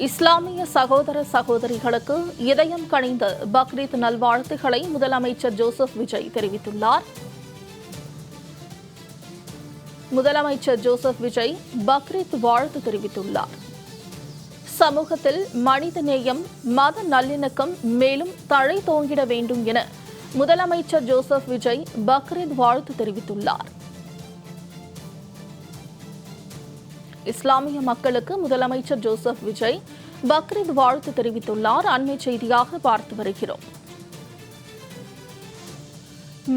இஸ்லாமிய சகோதர சகோதரிகளுக்கு இதயம் கனிந்த பக்ரீத் நல்வாழ்த்துக்களை முதலமைச்சர் ஜோசப் விஜய் தெரிவித்துள்ளார். முதலமைச்சர் ஜோசப் விஜய் பக்ரீத் வாழ்த்து தெரிவித்துள்ளார். சமூகத்தில் மனிதநேயம், மத நல்லிணக்கம் மேலும் தழைத்தோங்கிட வேண்டும் என முதலமைச்சர் ஜோசப் விஜய் பக்ரீத் வாழ்த்து தெரிவித்துள்ளார். இஸ்லாமிய மக்களுக்கு முதலமைச்சர் ஜோசப் விஜய் பக்ரீத் வாழ்த்து தெரிவித்துள்ளார். அண்மை செய்தியாக பார்த்து வருகிறோம்.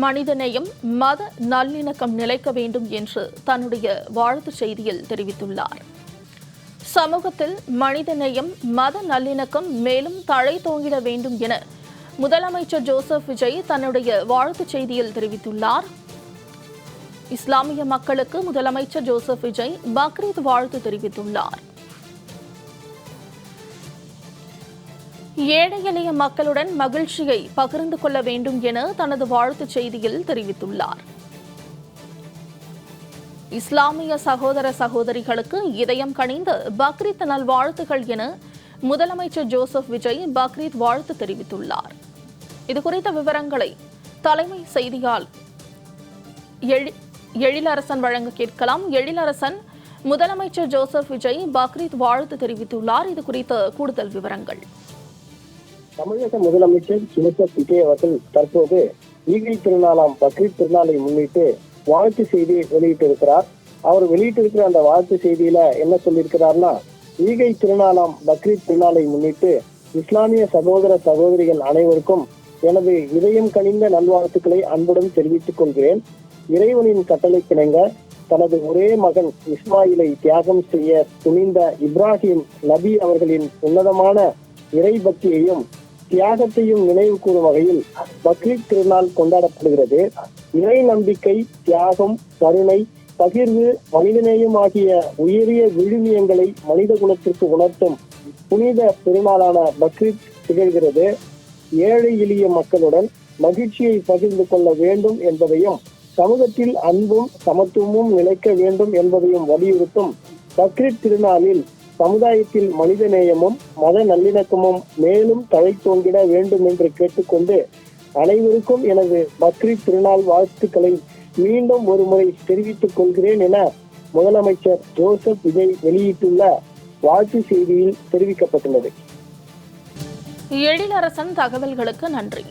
மனிதநேயம், மத நல்லிணக்கம் நிலைக்க வேண்டும் என்று தன்னுடைய வாழ்த்து செய்தியில் தெரிவித்துள்ளார். சமூகத்தில் மனிதநேயம், மத நல்லிணக்கம் மேலும் தழைத்தோங்கிட வேண்டும் என முதலமைச்சர் ஜோசப் விஜய் தன்னுடைய வாழ்த்து செய்தியில் தெரிவித்துள்ளார். இஸ்லாமிய மக்களுக்கு முதலமைச்சர் ஜோசப் விஜய் பக்ரீத் வாழ்த்து தெரிவித்துள்ளார். ஏழை எளிய மக்களுடன் மகிழ்ச்சியை பகிர்ந்து கொள்ள வேண்டும் என தனது வாழ்த்து செய்தியில் தெரிவித்துள்ளார். இஸ்லாமிய சகோதர சகோதரிகளுக்கு இதயம் கனிந்த பக்ரீத் நல்வாழ்த்துகள் என முதலமைச்சர் ஜோசப் விஜய் பக்ரீத் வாழ்த்து தெரிவித்துள்ளார். இதுகுறித்த விவரங்களை தலைமை செய்தியாளர் எழிலரசன் வழங்க கேட்கலாம். எழிலரசன், முதலமைச்சர் ஜோசப் விஜய் பக்ரீத் வாழ்த்து தெரிவித்துள்ளார். இது குறித்த கூடுதல் விவரங்கள். தமிழக முதலமைச்சர் ஜோசப் விஜய் அவர்கள் தற்போது ஈகை திருநாளாம் பக்ரீத் திருநாளை முன்னிட்டு வாழ்த்து செய்தியை வெளியிட்டிருக்கிறார். அவர் வெளியிட்டிருக்கிற அந்த வாழ்த்து செய்தியில என்ன சொல்லியிருக்கிறார்னா, ஈகை திருநாளாம் பக்ரீத் திருநாளை முன்னிட்டு இஸ்லாமிய சகோதர சகோதரிகள் அனைவருக்கும் எனது இதயம் கனிந்த நல்வாழ்த்துக்களை அன்புடன் தெரிவித்துக் கொள்கிறேன். இறைவனின் கட்டளைக்கிணங்க தனது ஒரே மகன் இஸ்மாயிலை தியாகம் செய்ய துணிந்த இப்ராஹிம் நபி அவர்களின் உன்னதமான இறை பக்தியையும் தியாகத்தையும் நினைவு கூறும் வகையில் பக்ரீத் திருநாள் கொண்டாடப்படுகிறது. இறை நம்பிக்கை, தியாகம், கருணை, பகிர்வு, மனிதநேயம் ஆகிய உயரிய விழுமியங்களை மனித குலத்திற்கு உணர்த்தும் புனித பெருநாளான பக்ரீத் திகழ்கிறது. ஏழை எளிய மக்களுடன் மகிழ்ச்சியை பகிர்ந்து கொள்ள வேண்டும் என்பதையும், சமூகத்தில் அன்பும் சமத்துவமும் நிலைக்க வேண்டும் என்பதையும் வலியுறுத்தும் பக்ரீத் திருநாளில் சமுதாயத்தில் மனிதநேயமும் மத நல்லிணக்கமும் மேலும் தழைத்தோங்கிட வேண்டும் என்று கேட்டுக்கொண்டு அனைவருக்கும் எனது பக்ரீத் திருநாள் வாழ்த்துக்களை மீண்டும் ஒருமுறை தெரிவித்துக் கொள்கிறேன் என முதலமைச்சர் ஜோசப் விஜய் வெளியிட்டுள்ள வாழ்த்து செய்தியில் தெரிவிக்கப்பட்டுள்ளது. எழிலரசன், தகவல்களுக்கு நன்றி.